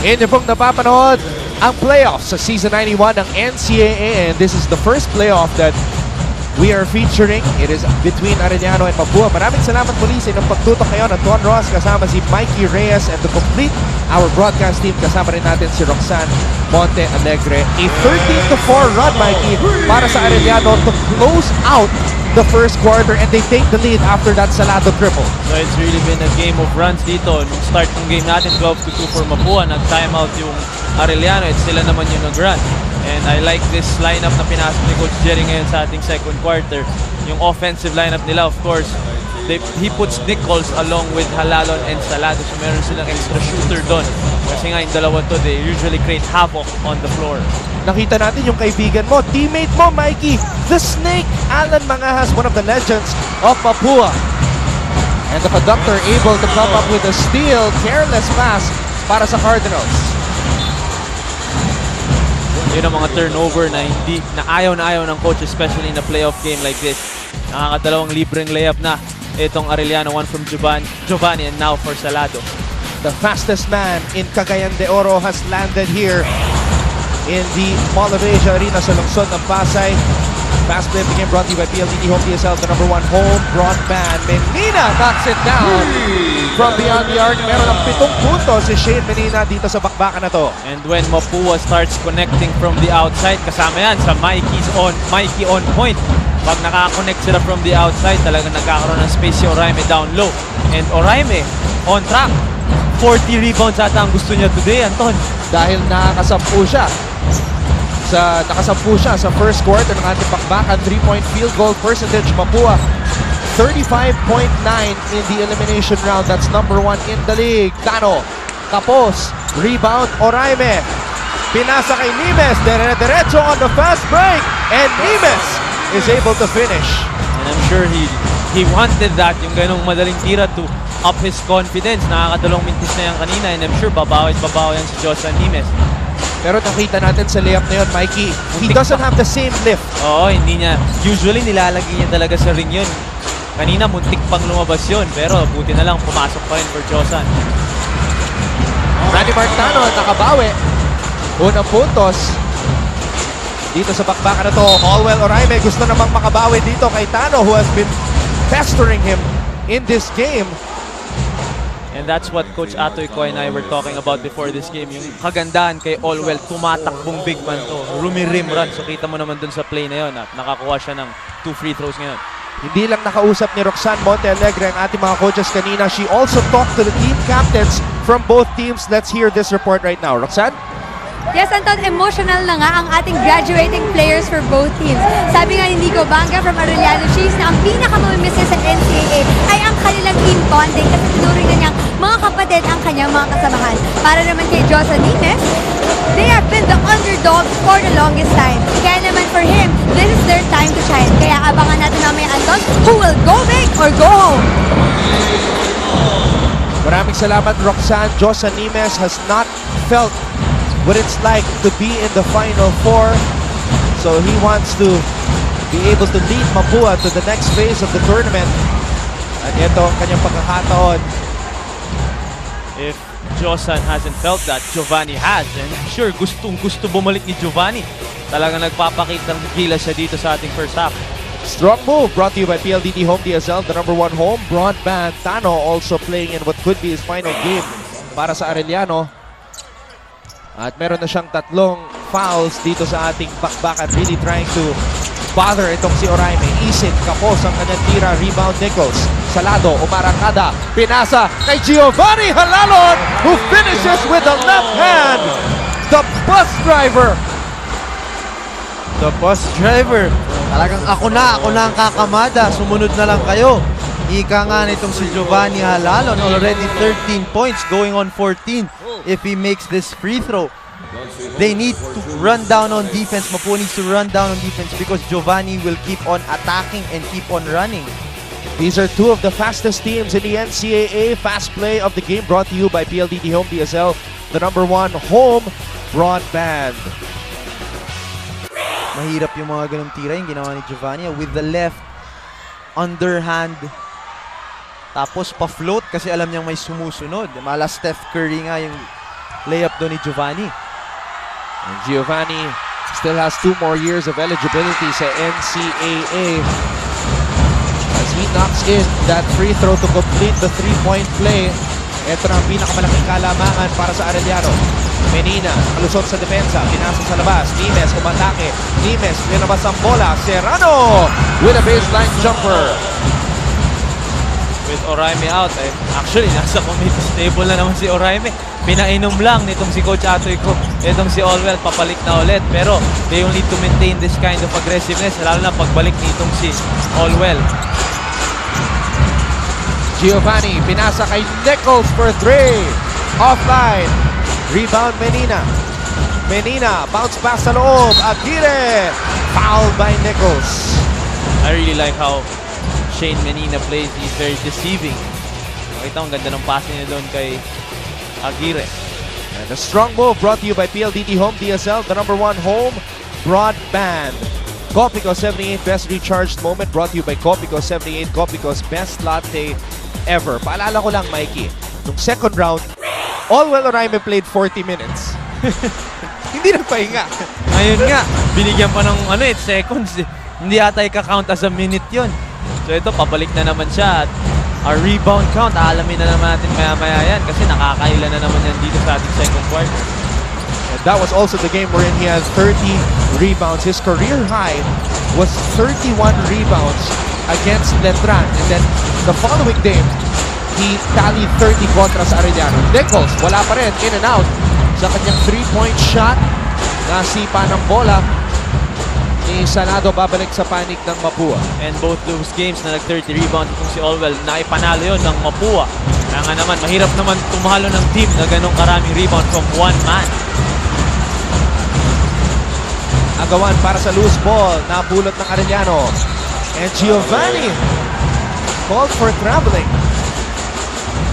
Inyo pong napapanood ang playoffs sa Season 91 ng NCAA, and this is the first playoff that we are featuring. It is between Arellano and Mapua. Maraming salamat muli sa inyong pagtutok ngayon. Anton Ross kasama si Mikey Reyes, and to complete our broadcast team, kasama rin natin si Roxanne Monte Alegre. A 13-4 run, Mikey, para sa Arellano to close out the first quarter, and they take the lead after that Salado triple. So it's really been a game of runs dito. Nung start ng game natin, 12-2 for Mapua. Nag-timeout yung Arellano at sila naman yung nag-run. And I like this lineup na pinasok ni Coach Jerry ngayon sa ating second quarter. Yung offensive lineup nila, of course, he puts Nichols along with Halalon and Salado. So meron silang extra shooter doon. Kasi nga yung dalawa to, they usually create havoc on the floor. Nakita natin yung kaibigan mo, teammate mo, Mikey, the Snake, Alan Mangahas, one of the legends of Mapua. And the conductor able to come up with a steal, careless pass para sa Cardinals. Yun ang mga turnover na hindi na ayaw ng coach, especially in a playoff game like this. Nakakadalawang libreng layup na itong Arellano, one from Giovanni and now for Salado. The fastest man in Cagayan de Oro has landed here in the Mall of Asia Arena sa lungsod ng Pasay. Fast play became brought to you by PLDT Home DSL, the #1 home broadband. Menina knocks it down from beyond the arc. Meron ng 7 puntos si Shane Menina dito sa bakbakan na to. And when Mapua starts connecting from the outside, kasama yan sa Mikey on point. Pag nakakonect sila from the outside, talagang nagkakaroon ng space si Oraime down low. And Oraime on track. 40 rebounds ata ang gusto niya today, Anton. Dahil nakasampu siya sa first quarter ng ating bakbakan. 3-point field goal percentage, Mapua 35.9 in the elimination round. That's #1 in the league. Tano, Kapos, rebound, Oraime. Pinasa kay Nimes, diretso on the fast break, and Nimes is able to finish. And I'm sure he wanted that, yung ganong madaling tira to up his confidence. Nakakadalawang mintis na yan kanina, and I'm sure babawi yan si Josan Nimes. Pero nakita natin sa layup na yun, Mikey, he doesn't have the same lift. Oo, hindi niya. Usually nilalagay niya talaga sa ring yun. Kanina muntik pang lumabas yun, pero buti na lang pumasok pa rin for Josan. Randy Martano nakabawi. Unang puntos dito sa bakbakan na to. Hallwell Oraime gusto namang makabawi dito kay Tano, who has been pestering him in this game. And that's what Coach Atoy Ko and I were talking about before this game. Yung kagandahan kay Allwell, tumatakbong big man to. Rumi-rim run. So kita mo naman dun sa play na yun. At nakakuha siya ng 2 free throws ngayon. Hindi lang nakausap ni Roxanne Monte Alegre ang ating mga coaches kanina. She also talked to the team captains from both teams. Let's hear this report right now. Roxanne? Yes, Anton, emotional na nga ang ating graduating players for both teams. Sabi nga ni Nico Banga from Arellano Chiefs na ang pinakamamimiss sa NCAA ay ang kanilang team bonding kasi tinuring na niyang mga kapatid ang kanyang mga kasamahan. Para naman kay Josan Nimes, they have been the underdogs for the longest time. Kaya naman for him, this is their time to shine. Kaya abangan natin mamaya, Anton, who will go big or go home. Maraming salamat, Roxanne. Josan Nimes has not felt what it's like to be in the Final Four. So he wants to be able to lead Mapua to the next phase of the tournament. At ito ang kanyang pagkakataon. If Josan hasn't felt that, Giovanni has. And sure, gustong-gusto bumalik ni Giovanni. Talagang nagpapakita ng gila siya dito sa ating first half. Strong move brought to you by PLDT Home DSL, the #1 home broadband. Tano also playing in what could be his final game para sa Arellano. At meron na siyang 3 fouls dito sa ating bakbakan, really trying to bother itong si Oraime. Isip, Kapos ang kanyang tira, rebound Nichols. Salado, umarangkada, pinasa kay Giovanni Halalon, who finishes with the left hand. The bus driver. The bus driver. Talagang ako na ang kakamada. Sumunod na lang kayo. Ika nga nitong si Giovanni Halalon, already 13 points, going on 14 if he makes this free throw. They need to run down on defense. Mapua needs to run down on defense because Giovanni will keep on attacking and keep on running. These are 2 of the fastest teams in the NCAA. Fast play of the game brought to you by PLDT Home DSL, the #1 home broadband. Mahirap yung mga ganong tira yung ginawa ni Giovanni with the left underhand. Tapos pa-float kasi alam niyang may sumusunod. Mala Steph Curry nga yung layup doon ni Giovanni. And Giovanni still has 2 more years of eligibility sa NCAA as he knocks in that free throw to complete the 3-point play. Ito na ang pinakamalaking kalamangan para sa Arellano. Menina, kalusot sa depensa, pinasa sa labas. Nimes, umatake. Nimes, linabas ang bola. Serrano with a baseline jumper. With Oraime out, actually, nasa committee stable na naman si Oraime. Pinainom lang nitong si Coach Atoy ko. Itong si Allwell, papalik na ulit. Pero they will need to maintain this kind of aggressiveness, lalo na pagbalik nitong si Allwell. Giovanni, pinasa kay Nichols for 3. Offline. Rebound, Menina. Menina, bounce pass sa loob. Aguirre. Fouled by Nichols. I really like how Shane Menina plays. He's very deceiving. Makita ang ganda ng pass niya doon kay Aguirre. And a strong move brought to you by PLDT Home DSL, the #1 home broadband. Copico 78 best recharged moment brought to you by Copico 78, Copico's best latte ever. Paalala ko lang, Mikey, nung second round, Allwell Oraime played 40 minutes. Hindi nagpahinga. Ngayon nga, binigyan pa ng seconds. Hindi ata i-count as a minute yon. So ito, pabalik na naman siya. At our rebound count, alamin na naman natin maya-maya yan kasi nakakaila na naman yan dito sa ating second quarter. And that was also the game wherein he had 30 rebounds. His career high was 31 rebounds against Letran. And then the following game, he tallied 30 kontra sa Arellano. Nichols, wala pa rin, in and out sa kanyang 3-point shot. Nasipa ng bola ni Sanado, babalik sa panig ng Mapua. And both those games na nag-30 rebounds itong si Allwell, naipanalo yun ng Mapua. Kaya nga naman, mahirap naman tumalo ng team na ganong karaming rebound from one man. Agawan para sa loose ball, napulot ng Arellano. And Giovanni called for traveling.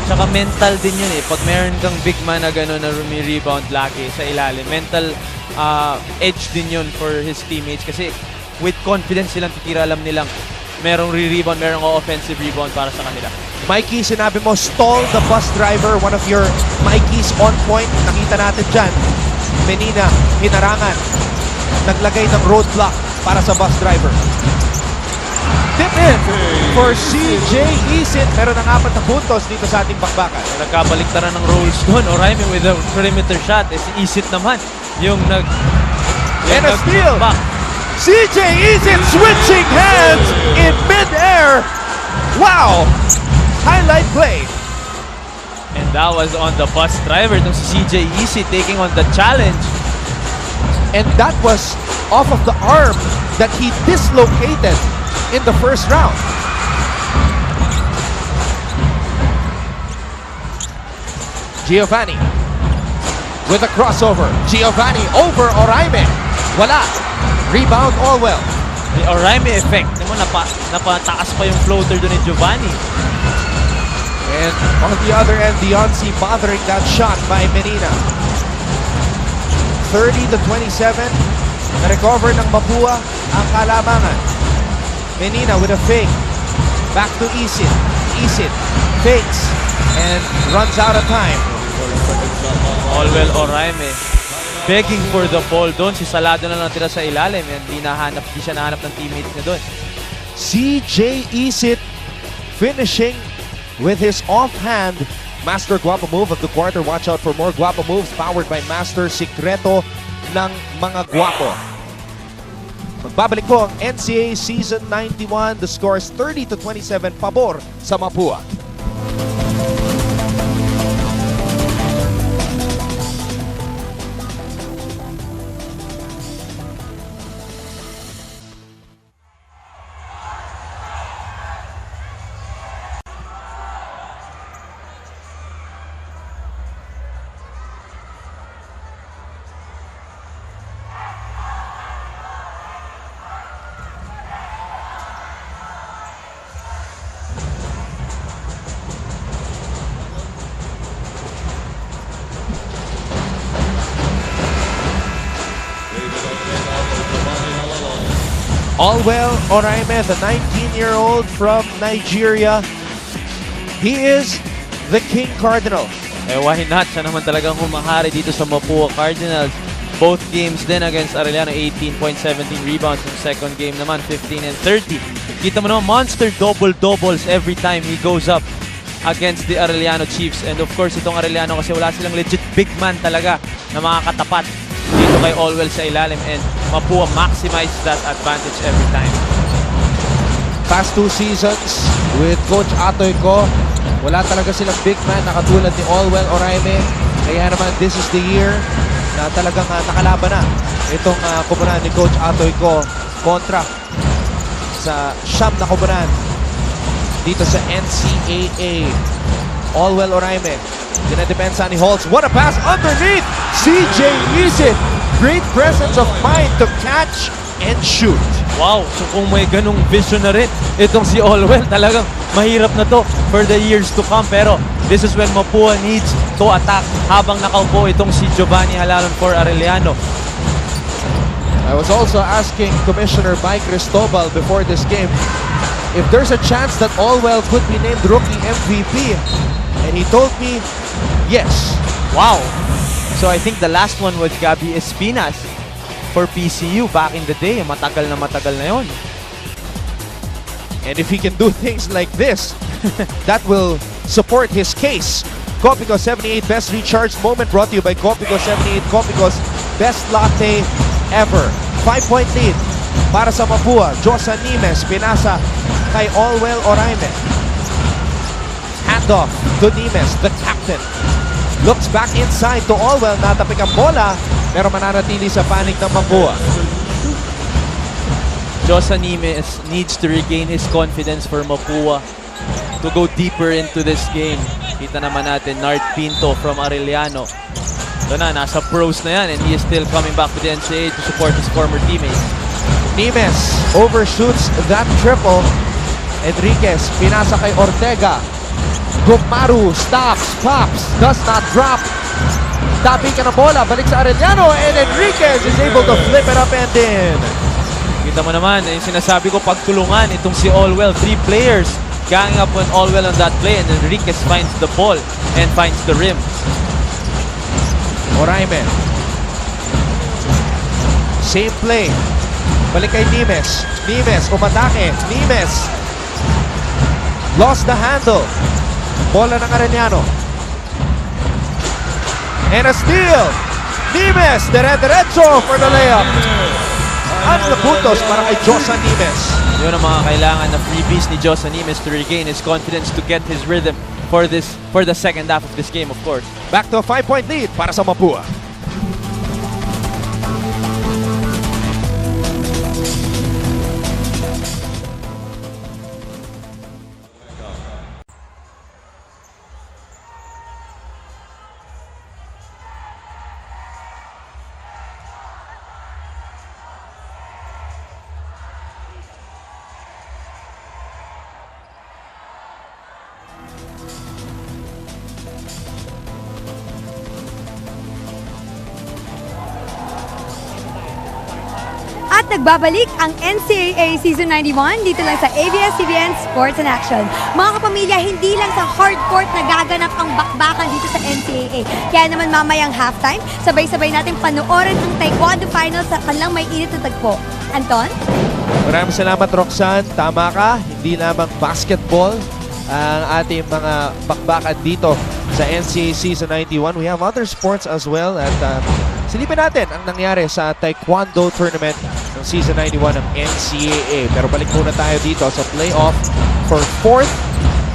Tsaka mental din yun eh. Pag meron kang big man na gano'n na rumi-rebound lagi sa ilalim, mental edge din yun for his teammates. Kasi with confidence silang titira, alam nilang merong re-rebound, merong offensive rebound para sa kanila. Mikey, sinabi mo, stall the bus driver. One of your Mikey's on point. Nakita natin dyan. Menina, hinarangan. Naglagay ng roadblock para sa bus driver. Tip in for CJ Isit. Meron ng 4 na puntos dito sa ating bakbakan. Nagkabaliktaran ng roles doon. Oraime with a perimeter shot. Si Isit naman yung And a steal! CJ Isit switching hands in mid-air. Wow! Highlight play. And that was on the bus driver. Itong si CJ Isit taking on the challenge. And that was off of the arm that he dislocated in the first round. Giovanni with a crossover. Giovanni over Oraime. Wala. Rebound Allwell. The Oraime effect. Naman, napataas pa yung floater doon ni Giovanni. And on the other end, Deonce bothering that shot by Menina. 30-27. Na-recover ng Mapua ang kalamangan. Menina with a fake. Back to Isit. Isit fakes and runs out of time. Allwell Oraime begging for the ball doon. Si Salado na lang tira sa ilalim. Hindi siya nahanap ng teammates niya doon. CJ Isit finishing with his offhand Master Guapo move of the quarter. Watch out for more Guapo moves powered by Master, sikreto ng mga Guapo. Magbabalik po ang NCAA Season 91. The score is 30-27 pabor sa Mapua. Allwell Oraime, the 19-year-old from Nigeria. He is the King Cardinal Eh why not? Siya naman talagang humahari dito sa Mapua Cardinals. Both games din against Arellano, 18.17 rebounds. Yung second game naman, 15 and 30. Kita mo naman, monster double-doubles every time he goes up against the Arellano Chiefs. And of course, itong Arellano kasi wala silang legit big man talaga na makakatapat dito kay Allwell sa ilalim. And Mapua maximize that advantage every time. Past 2 seasons with Coach Atoy ko, wala talaga silang big man na katulad ni Allwell o Raime. Kaya naman, this is the year na talagang nakalaban na itong kubunan ni Coach Atoy ko kontra sa siyam na kubunan dito sa NCAA. Allwell o Raime, dinadepensa ni Holtz. What a pass underneath! CJ Yusif, great presence of mind to catch and shoot. Wow, so kung may ganong vision na rin itong si Allwell, talagang mahirap na to for the years to come. Pero this is when Mapua needs to attack habang nakaupo itong si Giovanni Halalon for Arellano. I was also asking Commissioner Mike Cristobal before this game if there's a chance that Allwell could be named Rookie MVP. And he told me, yes. Wow. So I think the last one was Gabby Espinas for PCU back in the day. Matagal na yon. And if he can do things like this, that will support his case. Copico 78 Best Recharged Moment brought to you by Copico 78, Copico's best latte ever. 5-point lead para sa Mapua. Josa Nimes, pinasa kay Allwell Oraime. Handoff to Nimes, the captain. Looks back inside to Allwell. Natapik ang bola, pero mananatili sa panig ng Mapua. Josa Nimes needs to regain his confidence for Mapua to go deeper into this game. Kita naman natin, Nard Pinto from Arellano. Ito na, nasa pros na yan and he is still coming back to the NCAA to support his former teammates. Nimes overshoots that triple. Enriquez, pinasa kay Ortega. Gumaru, stops, pops, does not drop. Tapping ka na bola, balik sa Arellano, and Enriquez is able to flip it up and in. Kita mo naman, yung sinasabi ko, pagtulungan itong si Allwell. 3 players ganging up on Allwell on that play and Enriquez finds the ball and finds the rim. Oraime. Same play. Balik kay Nimes. Nimes, umatake. Nimes. Lost the handle. Bola ng Arellano. And a steal. Nimes, dire-diretso for the layup. Ano na puntos para kay Josa Nimes. Yun ang mga kailangan na freebies ni Josa Nimes to regain his confidence to get his rhythm for the second half of this game, of course. Back to a 5-point lead para sa Mapua. At nagbabalik ang NCAA Season 91 dito lang sa ABS-CBN Sports in Action. Mga kapamilya, hindi lang sa hardcourt nagaganap ang bakbakan dito sa NCAA. Kaya naman mamayang halftime, sabay-sabay natin panoorin ang Taekwondo Finals sa kanilang may init na tagpo. Anton? Maraming salamat, Roxanne. Tama ka, hindi lamang basketball ang ating mga bakbakan dito sa NCAA Season 91. We have other sports as well at silipin natin ang nangyari sa Taekwondo Tournament ng Season 91 ng NCAA. Pero balik muna tayo dito sa playoff for 4th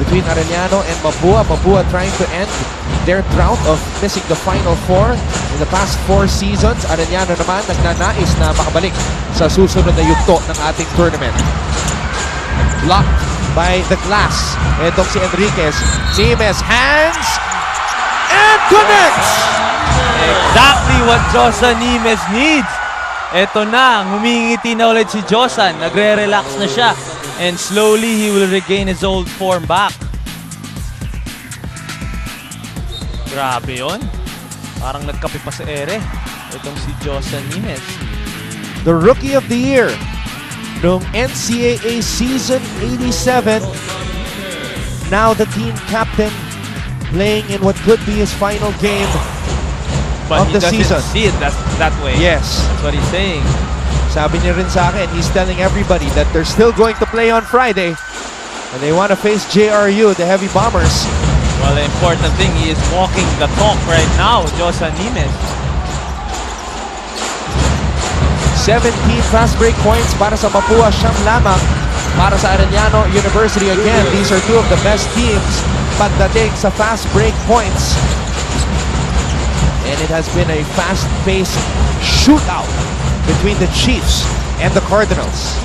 between Arellano and Mapua. Mapua trying to end their drought of missing the Final Four in the past 4 seasons. Arellano naman nagnanais na makabalik sa susunod na yugto ng ating tournament. Blocked by the glass. Itong si Enriquez. Nimes hands and connects! Exactly what Josa Nimes needs. Ito na, humingiti na ulit si Josa. Nagre-relax na siya. And slowly, he will regain his old form back. Grabe yun. Parang nagkape pa sa ere. Itong si Josa Nimes. The Rookie of the Year noong NCAA Season 87. Now the team captain playing in what could be his final game But of he the doesn't season. see it that way. Yes. That's what he's saying. Sabi niya rin sa akin, he's telling everybody that they're still going to play on Friday. And they want to face JRU, the Heavy Bombers. Well, the important thing, he is walking the talk right now, Josa Nimes. 17 fast break points para sa Mapua, siyam lamang para sa Arellano University. Again, these are two of the best teams pagdating sa fast break points. And it has been a fast-paced shootout between the Chiefs and the Cardinals.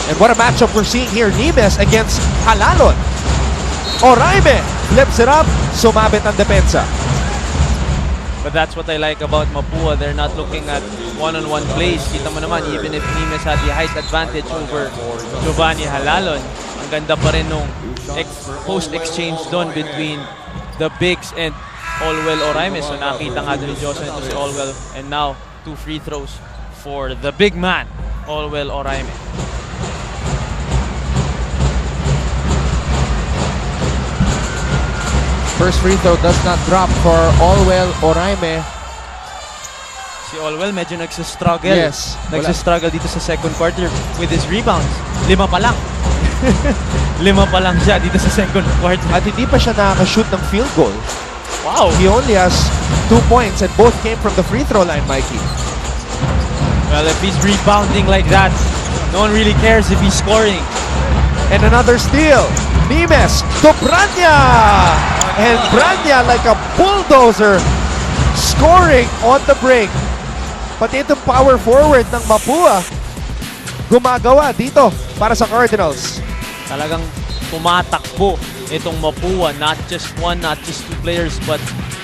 And what a matchup we're seeing here. Nimes against Halalon. Oraime flips it up, sumabit ang depensa. But that's what I like about Mapua. They're not looking at one-on-one plays. Kita mo naman, even if Nimes had the height advantage over Giovanni Halalon, ang ganda pa rin nung post-exchange doon between the bigs and Allwell Oraime. So nakita nga doon ni Joshua ito si Allwell. And now, 2 free throws for the big man, Allwell Oraime. First free throw does not drop for Allwell Oraime. Si Allwell medyo nagsistruggle. Yes. Nagsistruggle dito sa second quarter with his rebounds. 5 pa lang. 5 pa lang siya dito sa second quarter. At hindi pa siya nakaka-shoot ng field goal. Wow! He only has 2 points and both came from the free throw line, Mikey. Well, if he's rebounding like that, no one really cares if he's scoring. And another steal. Nimes to Branya! And Branya like a bulldozer scoring on the break. Pati itong power forward ng Mapua gumagawa dito para sa Cardinals. Talagang tumatakbo itong Mapua. Not just one, not just 2 players, but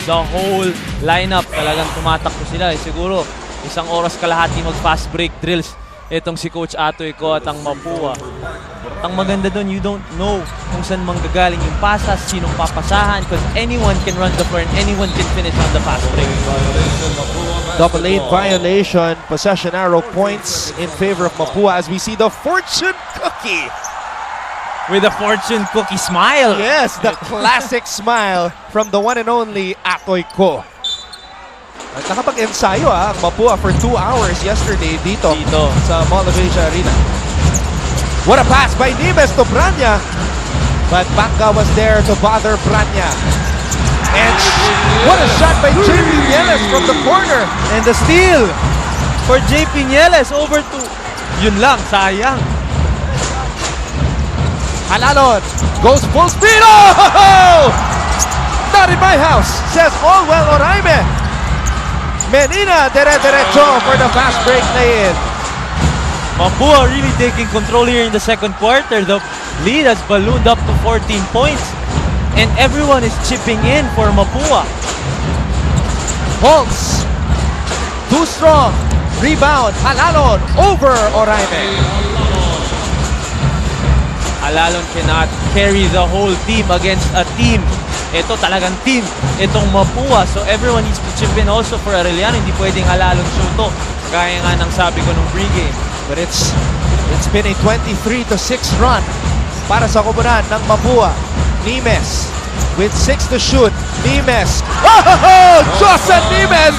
the whole lineup. Talagang tumatakbo sila. Siguro, isang oras kalahati mag-fast break drills itong si Coach Atoy ko at ang Mapua. Ang maganda doon, you don't know kung saan manggagaling yung pasas, sinong papasahan, because anyone can run the floor and anyone can finish on the fast break. Double lane violation, possession arrow points in favor of Mapua as we see the fortune cookie. With a fortune cookie smile. Yes, the classic smile from the one and only Atoy ko. At nakapag-ensayo ang Mapua for 2 hours yesterday dito sa Mall of Asia Arena. What a pass by Nimes to Branya. But Banga was there to bother Branya. And what a shot by JP Nieles from the corner. And the steal for JP Nieles over to... Yun lang, sayang. Halalon goes full speed. Oh! Not in my house, says Allwell Oraime. Menina dire-diretso for the fast break lay-in. Mapua really taking control here in the second quarter. The lead has ballooned up to 14 points. And everyone is chipping in for Mapua. Holtz, too strong. Rebound, Halalon over Oraime. Halalon cannot carry the whole team against a team. Ito talagang team. Itong Mapua. So everyone needs to chip in also for Arellano. Hindi pwedeng Halalon show to. Gaya nga ng sabi ko nung pregame. But it's been a 23-6 run para sa koponan ng Mapua. Nimes with 6 to shoot. Nimes. Oh! Josa Nimes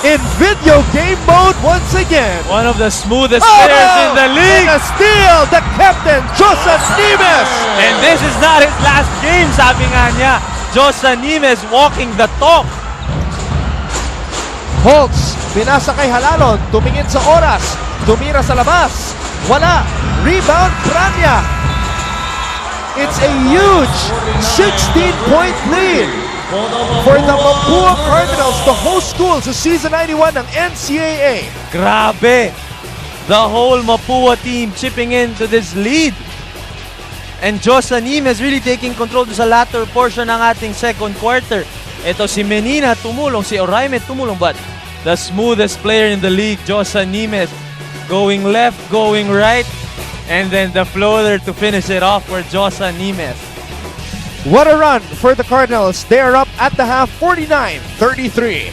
in video game mode once again. One of the smoothest players in the league. And a steal, the captain, Josa Nimes. And this is not his last game, sabi nga niya. Josa Nimes walking the talk. Holtz, pinasa kay Halalon, tumingin sa oras, tumira sa labas, wala, rebound, Branya. It's a huge 16-point lead for the Mapua Cardinals, the host school sa Season 91 ng NCAA. Grabe! The whole Mapua team chipping into this lead. And Josa Nimes really taking control sa latter portion ng ating second quarter. Ito si Menina tumulong, si Oraime tumulong, but the smoothest player in the league, Josa Nimes, going left, going right, and then the floater to finish it off for Josa Nimes. What a run for the Cardinals. They are up at the half, 49-33.